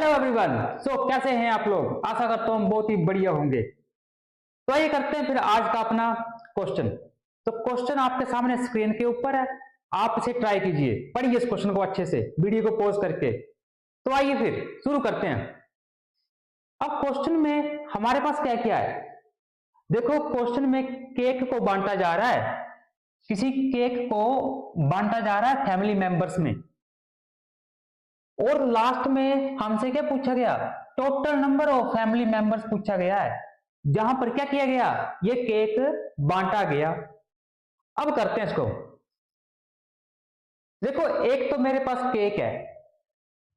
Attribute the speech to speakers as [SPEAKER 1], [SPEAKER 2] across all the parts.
[SPEAKER 1] Hello everyone. कैसे हैं आप लोग? आशा करता हूँ बहुत ही बढ़िया होंगे। तो ये करते हैं फिर आज का अपना क्वेश्चन। तो क्वेश्चन आपके सामने स्क्रीन के ऊपर है, आप इसे ट्राई कीजिए, पढ़िए इस क्वेश्चन को अच्छे से वीडियो को पॉज करके। तो आइए फिर शुरू करते हैं। अब क्वेश्चन में हमारे पास क्या क्या है, देखो क्वेश्चन में केक को बांटा जा रहा है, किसी केक को बांटा जा रहा है फैमिली मेंबर्स में, और लास्ट में हमसे क्या पूछा गया, total number of family members पूछा गया है, जहां पर क्या किया गया, ये केक बांटा गया। अब करते हैं इसको। देखो एक तो मेरे पास केक है,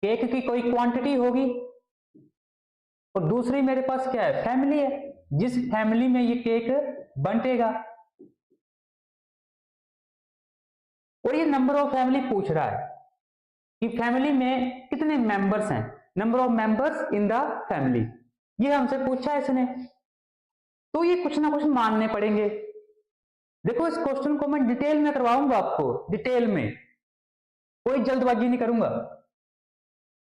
[SPEAKER 1] केक की कोई क्वांटिटी होगी, और दूसरी मेरे पास क्या है, फैमिली है, जिस फैमिली में ये केक बंटेगा। और ये नंबर ऑफ फैमिली पूछ रहा है कि फैमिली में कितने मेंबर्स हैं, number of members in the family, ये हमसे पूछा है इसने। तो ये कुछ ना कुछ मानने पड़ेंगे। देखो इस क्वेश्चन को मैं डिटेल में करवाऊंगा आपको, डिटेल में, कोई जल्दबाजी नहीं करूंगा।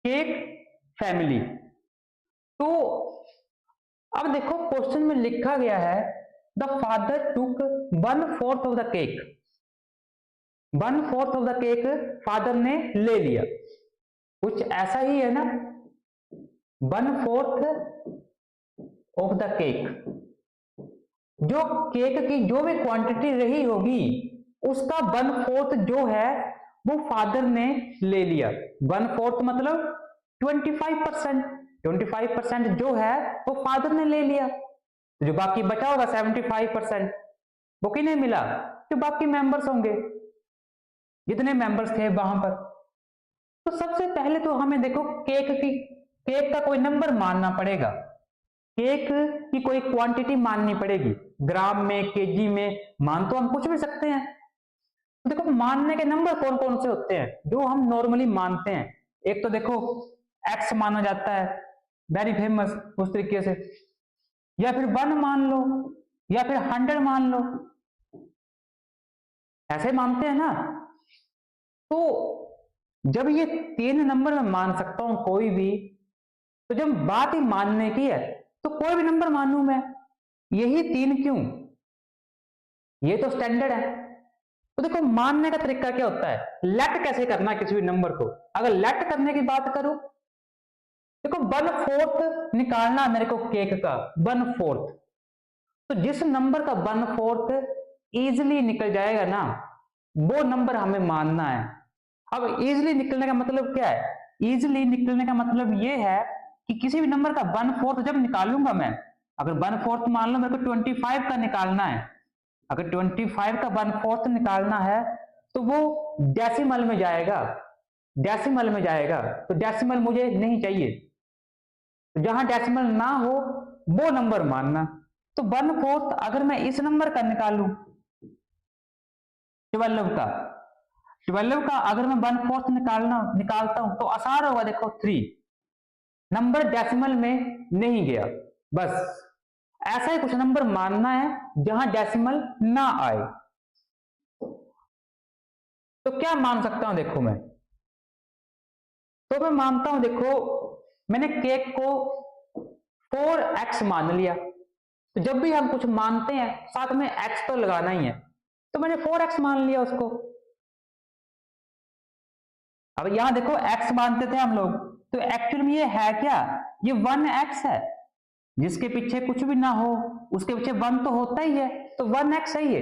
[SPEAKER 1] केक फैमिली, तो अब देखो क्वेश्चन में लिखा गया है the father took 1/4 of the cake, 1/4 of the cake father ने ले लिया, कुछ ऐसा ही है ना, 1/4 ऑफ द केक, जो केक की जो भी क्वांटिटी रही होगी उसका 1/4 जो है वो फादर ने ले लिया। 1/4 मतलब 25%, 25% जो है वो फादर ने ले लिया। जो बाकी बचा होगा 75% वो किन्हें मिला, जो बाकी मेंबर्स होंगे, जितने मेंबर्स थे वहां पर। तो सबसे पहले तो हमें देखो केक का कोई नंबर मानना पड़ेगा, केक की कोई क्वांटिटी माननी पड़ेगी, ग्राम में, केजी में, मान तो हम कुछ भी सकते हैं। तो देखो मानने के नंबर कौन कौन से होते हैं जो हम नॉर्मली मानते हैं। एक तो देखो एक्स माना जाता है, वेरी फेमस उस तरीके से, या फिर 1 मान लो, या फिर 100 मान लो, ऐसे मानते हैं ना। तो जब ये 3 नंबर में मान सकता हूं कोई भी, तो जब बात ही मानने की है तो कोई भी नंबर मानूं मैं, यही 3 क्यों, ये तो स्टैंडर्ड है। तो देखो मानने का तरीका क्या होता है, लेट कैसे करना है किसी भी नंबर को। अगर लेट करने की बात करूं, देखो 1/4 निकालना मेरे को केक का, 1/4, तो जिस नंबर का 1/4 इजिली निकल जाएगा ना, वो नंबर हमें मानना है। अब इजिली निकलने का मतलब क्या है, इजिली निकलने का मतलब ये है कि किसी भी नंबर का 1/4 जब निकालूंगा मैं, अगर 1/4 मान लो मेरे को 25 का निकालना है, अगर 25 का 1/4 निकालना है तो वो डेसिमल में जाएगा, डेसिमल में जाएगा, तो डेसिमल मुझे नहीं चाहिए, तो जहां डेसिमल ना हो वो नंबर मानना। तो 1/4 अगर मैं इस नंबर का निकालूं, 12 का अगर मैं 1/4 निकालता हूं तो आसान होगा। देखो 3 नंबर डेसिमल में नहीं गया, बस ऐसा ही कुछ नंबर मानना है जहां डेसिमल ना आए। तो क्या मान सकता हूं, देखो मैं मानता हूं, देखो मैंने केक को 4x मान लिया, तो जब भी हम कुछ मानते हैं साथ में x तो लगाना ही है, तो मैंने 4x मान लिया उसको। अब यहां देखो x मानते थे हम लोग, तो एक्चुअल में ये है क्या, ये 1x है, जिसके पीछे कुछ भी ना हो उसके पीछे 1 तो होता ही है, तो 1x है ये।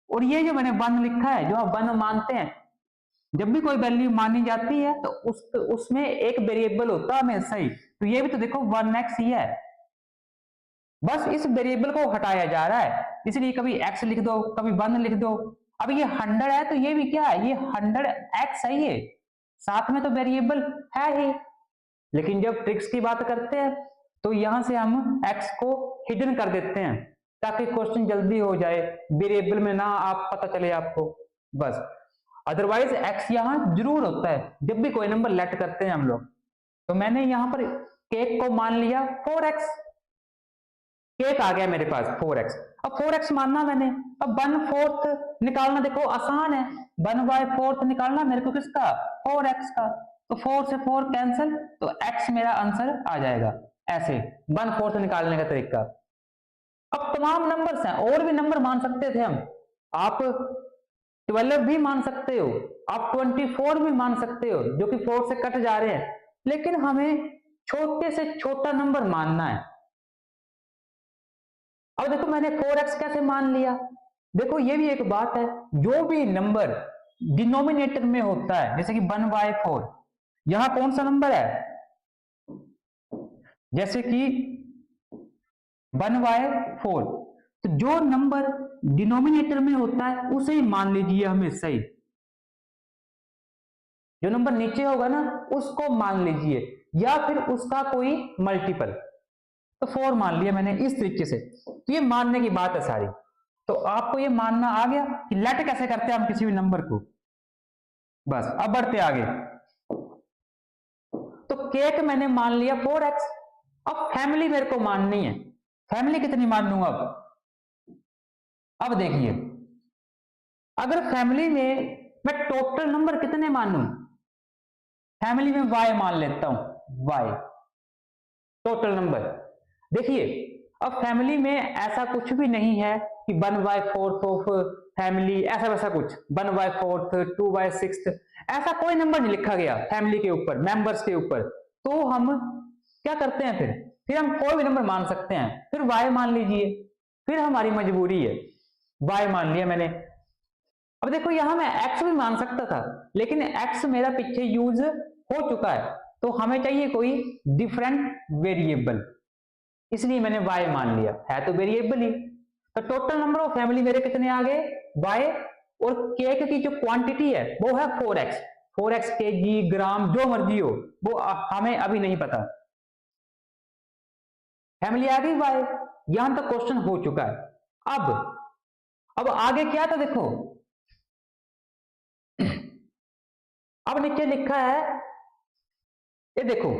[SPEAKER 1] और ये जो मैंने 1 लिखा है, जो आप 1 मानते हैं, जब भी कोई वैल्यू मानी जाती है तो उसमें एक वेरिएबल होता है हमेशा ही, तो ये भी तो देखो 1x ही है, बस इस वेरिएबल को हटाया जा रहा है, इसलिए कभी x लिख दो, कभी 1 लिख दो। अब ये 100 है तो ये भी क्या है, ये 100x है, ये साथ में तो वेरिएबल है ही। लेकिन जब ट्रिक्स की बात करते हैं तो यहां से हम x को हिडन कर देते हैं ताकि क्वेश्चन जल्दी हो जाए, वेरिएबल में ना आप पता चले आपको, बस। अदरवाइज x यहां जरूर होता है जब भी कोई नंबर लेट करते हैं हम लोग। तो मैंने यहां पर केक को मान लिया 4x, केक आ गया मेरे पास 4x। अब 4x मानना मैंने, अब 1/4 निकालना देखो आसान है, 1/4 निकालना मेरे को किसका, 4x का, तो 4 से 4 कैंसिल, तो x मेरा आंसर आ जाएगा। ऐसे 1/4 निकालने का तरीका। अब तमाम नंबर्स हैं, और भी नंबर मान सकते थे हम। आप 12 भी मान सकते हो, आप 24 भी मान सकते हो, जो कि 4 से कट जा रहे हैं, लेकिन हमें छोटे से छोटा नंबर मानना है। अब देखो मैंने 4x कैसे मान लिया। देखो ये भी एक बात है, जो भी नंबर डिनोमिनेटर में होता है, जैसे कि 1/4, यहां कौन सा नंबर है, जैसे कि 1/4, तो जो नंबर डिनोमिनेटर में होता है उसे ही मान लीजिए हमेशा ही। जो नंबर नीचे होगा ना उसको मान लीजिए, या फिर उसका कोई मल्टीपल। तो 4 मान लिया मैंने इस तरीके से। तो ये मानने की बात है सारी। तो आपको ये मानना आ गया कि लेट कैसे करते हैं हम किसी भी नंबर को। बस अब बढ़ते आगे। तो केक मैंने मान लिया 4x। अब फैमिली मेरे को माननी है। फैमिली कितनी मान लूंगा अब देखिए, अगर फैमिली में मैं टोटल नंबर कितने मानूं, फैमिली में y मान लेता हूं, y टोटल नंबर। देखिए अब फैमिली में ऐसा कुछ भी नहीं है कि 1/4 ऑफ फैमिली, ऐसा वैसा कुछ 1/4, 2/6, ऐसा कोई नंबर नहीं लिखा गया फैमिली के ऊपर, मेंबर्स के ऊपर। तो हम क्या करते हैं, फिर हम कोई भी नंबर मान सकते हैं। फिर y मान लीजिए, फिर हमारी मजबूरी है, y मान लिया मैंने। अब देखो यहां मैं x भी मान सकता था, लेकिन x मेरा पीछे यूज हो चुका है, तो हमें चाहिए कोई डिफरेंट वेरिएबल, इसलिए मैंने y मान लिया, है तो वेरिएबल ही। तो टोटल नंबर ऑफ फैमिली मेरे कितने आ गए, y, और केक की जो क्वांटिटी है वो है 4x। 4x केजी, ग्राम, जो मर्जी हो, वो हमें अभी नहीं पता। फैमिली आ गई y, यहां तक क्वेश्चन हो चुका है। अब आगे क्या था देखो, अब नीचे लिखा है, ये देखो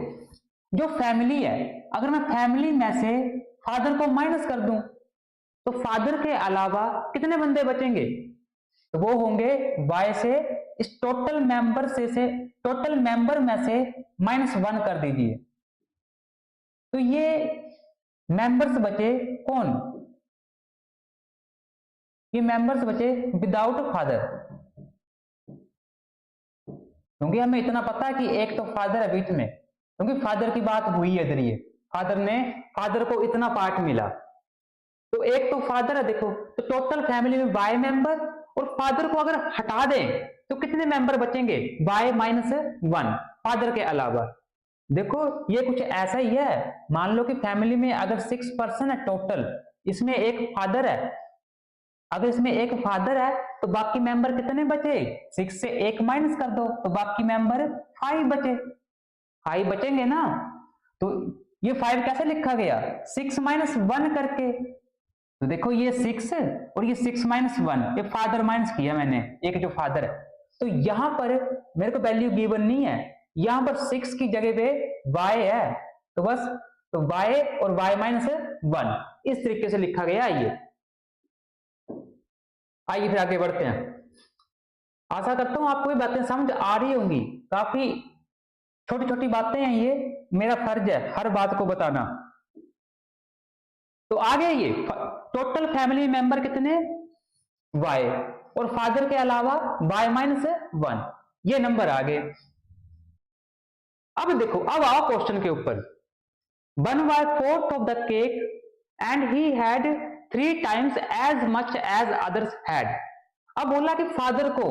[SPEAKER 1] जो फैमिली है, अगर मैं फैमिली में से फादर को माइनस कर दूं तो फादर के अलावा कितने बंदे बचेंगे, तो वो होंगे y से, इस टोटल मेंबर से टोटल मेंबर में से -1 कर दीजिए, तो ये मेंबर्स बचे कौन, ये मेंबर्स बचे विदाउट फादर। क्योंकि हमें इतना पता है कि एक तो फादर है बीच में, क्योंकि फादर की बात हुई है इधर, ये फादर को इतना पार्ट मिला, तो एक तो फादर है देखो। तो टोटल फैमिली में y मेंबर, और फादर को अगर हटा दें तो कितने मेंबर बचेंगे, y -1 फादर के अलावा। देखो ये कुछ ऐसा ही है, मान लो कि फैमिली में अगर 6 पर्सन है टोटल, इसमें एक फादर है, अगर इसमें एक फादर है तो बाकी मेंबर कितने बचे, 6 से 1 माइनस कर दो तो बाकी मेंबर 5 बचे, 5 बचेंगे ना। तो ये 5 कैसे लिखा गया, 6 -1 करके। तो देखो ये 6 और ये 6 -1, ये फादर माइनस किया मैंने, एक जो फादर है। तो यहां पर मेरे को वैल्यू गिवन नहीं है, यहां पर 6 की जगह पे y है, तो बस तो y और y -1 इस तरीके से लिखा गया। आइए फिर आगे बढ़ते हैं। आशा करता हूं आपको ये बातें समझ आ रही होंगी, काफी छोटी छोटी बातें हैं, ये मेरा फर्ज है हर बात को बताना। तो आगे ये टोटल फैमिली मेंबर कितने, y, और फादर के अलावा y -1, ये नंबर आ गए। अब देखो, अब आओ क्वेश्चन के ऊपर। 1/4 of the cake and he had 3 times as much as others had। अब बोला कि फादर को,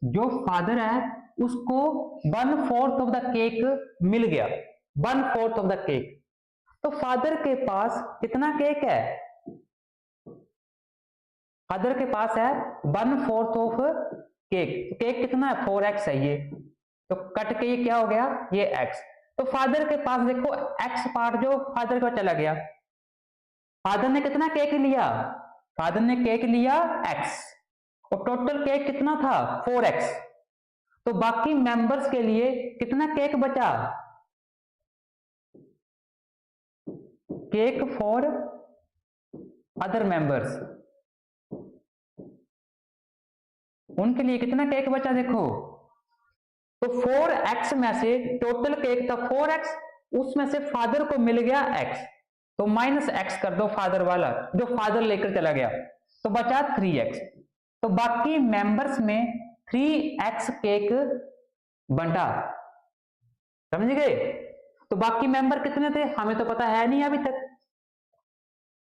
[SPEAKER 1] जो फादर है उसको 1/4 ऑफ द केक मिल गया, 1/4 ऑफ द केक। तो फादर के पास कितना केक है, फादर के पास है 1/4 ऑफ केक। केक कितना है, 4x है ये, तो कट के ये क्या हो गया, ये x। तो फादर के पास देखो x पार्ट जो फादर का चला गया, फादर ने कितना केक लिया, फादर ने केक लिया x, और टोटल केक कितना था 4x। तो बाकी मेंबर्स के लिए कितना केक बचा, केक फॉर अदर मेंबर्स, उनके लिए कितना केक बचा देखो, तो 4x में से टोटल केक था 4x, उसमें से फादर को मिल गया x, तो -x कर दो फादर वाला, जो फादर लेकर चला गया, तो बचा 3x। तो बाकी मेंबर्स में 3x केक बंटा, समझ गए। तो बाकी मेंबर कितने थे हमें तो पता है नहीं अभी तक।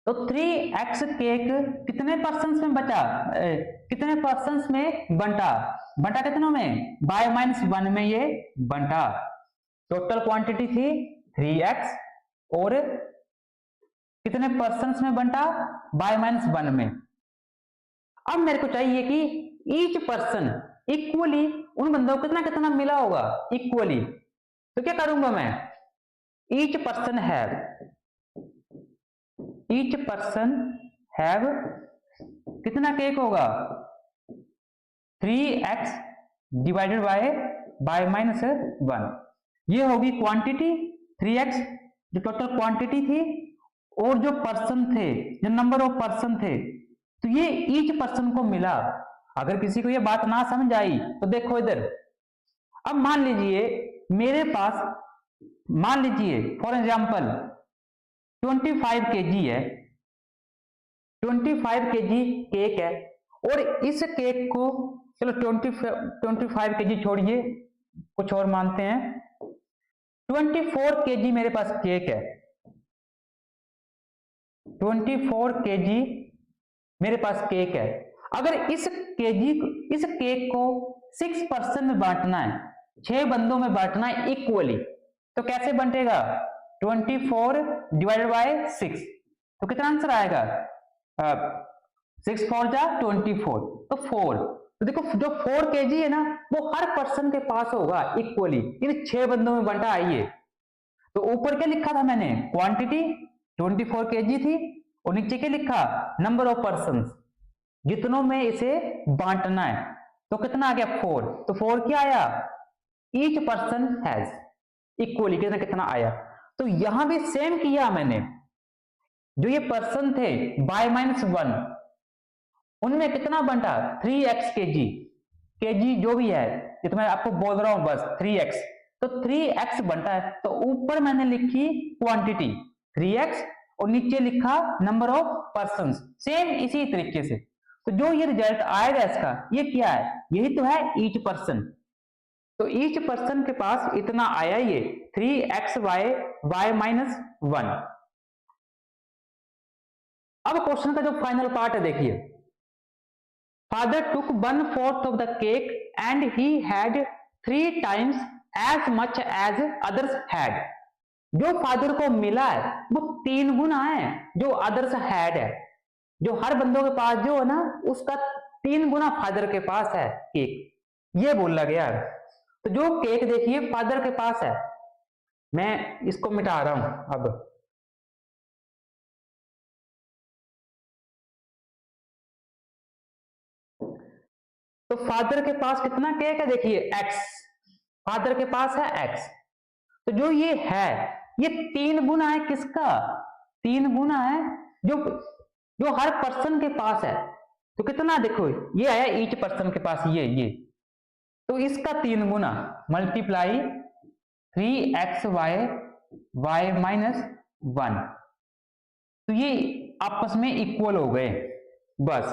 [SPEAKER 1] तो 3x केक कितने पर्सन्स में बचा, कितने पर्सन्स में बंटा, बंटा कितनों में, बाय -1 में ये बंटा। टोटल क्वांटिटी थी 3x और कितने पर्सन्स में बंटा, बाय -1 में। अब मेरे को चाहिए कि ईच पर्सन इक्वली उन बंदों को कितना कितना मिला होगा इक्वली। तो क्या करूंगा मैं, ईच पर्सन हैव कितना केक होगा, 3x डिवाइडेड बाय -1, ये होगी क्वांटिटी 3x जो टोटल क्वांटिटी थी, और जो पर्सन थे, जो नंबर ऑफ पर्सन थे, तो ये ईच पर्सन को मिला। अगर किसी को ये बात ना समझ आई तो देखो इधर। अब मान लीजिए मेरे पास, मान लीजिए फॉर एग्जांपल 25 kg है, 25 kg केक है, और इस केक को चलो 25 kg छोड़िए, कुछ और मानते हैं, 24 kg मेरे पास केक है, 24 kg मेरे पास केक है। अगर इस केक को 6 पर्सन में बांटना है, 6 बंदों में बांटना है इक्वली, तो कैसे बंटेगा, 24 डिवाइडेड बाय 6, तो कितना आंसर आएगा, 6 4 जा 24, तो 4। तो देखो जो 4 kg है ना वो हर पर्सन के पास होगा इक्वली, इन 6 बंदों में बंटा। आइए तो ऊपर क्या लिखा था मैंने, क्वांटिटी 24 kg थी, और नीचे क्या लिखा, नंबर ऑफ पर्सन्स, जितनों में इसे बांटना है, तो कितना आ गया 4। तो 4 क्या आया, ईच पर्सन हैज इक्वली कितना कितना आया। तो यहां भी सेम किया मैंने, जो ये पर्सन थे बाय -1, उनमें कितना बंटा, 3x kg जो भी है, ये तो मैं आपको बोल रहा हूं बस 3x, तो 3x बनता है। तो ऊपर मैंने लिखी क्वांटिटी 3x और नीचे लिखा नंबर ऑफ पर्सन्स, सेम इसी तरीके से। तो जो ये रिजल्ट आएगा इसका, ये क्या है, यही तो है ईच पर्सन। तो ईच पर्सन के पास इतना आया, ये 3xy बाय -1। अब क्वेश्चन का जो फाइनल पार्ट है देखिए, father took 1/4 of the cake and he had 3 times as much as others had। जो फादर को मिला है वो 3 गुना है जो अदर्स हैड है, जो हर बंदों के पास जो है ना उसका 3 गुना फादर के पास है केक, ये बोला गया है। तो जो केक देखिए फादर के पास है, मैं इसको मिटा रहा हूं अब, तो फादर के पास कितना केक है देखिए x, फादर के पास है x, तो जो ये है ये 3 गुना है किसका, 3 गुना है जो हर पर्सन के पास है। तो कितना देखो ये आया ईच पर्सन के पास, ये तो इसका 3 गुना मल्टीप्लाई 3xy y -1, तो ये आपस में इक्वल हो गए। बस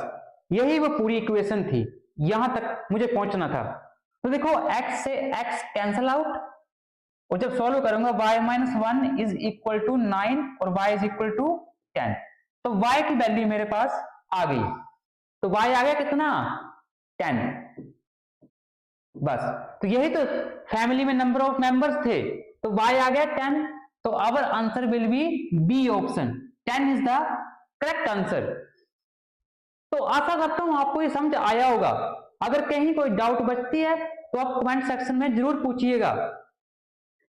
[SPEAKER 1] यही वो पूरी इक्वेशन थी, यहां तक मुझे पहुंचना था। तो देखो x से x कैंसल आउट, और जब सॉल्व करूंगा y -1 इज इक्वल टू 9 और y इज इक्वल टू 10, तो y की वैल्यू मेरे पास आ गई। तो y आ गया कितना, 10। बस तो यही तो फैमिली में नंबर ऑफ मेंबर्स थे, तो y आ गया 10। तो our answer will be B option, 10 is the correct answer. तो आशा करता हूं आपको ये समझ आया होगा। अगर कहीं कोई डाउट बचती है तो आप कमेंट सेक्शन में जरूर पूछिएगा।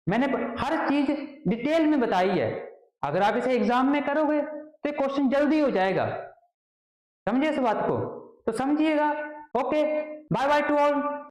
[SPEAKER 1] मैंने हर चीज डिटेल में बताई है, अगर आप इसे एग्जाम में करोगे तो ये क्वेश्चन जल्दी हो जाएगा। समझिए इस बात को, तो समझिएगा। Okay, bye bye to all.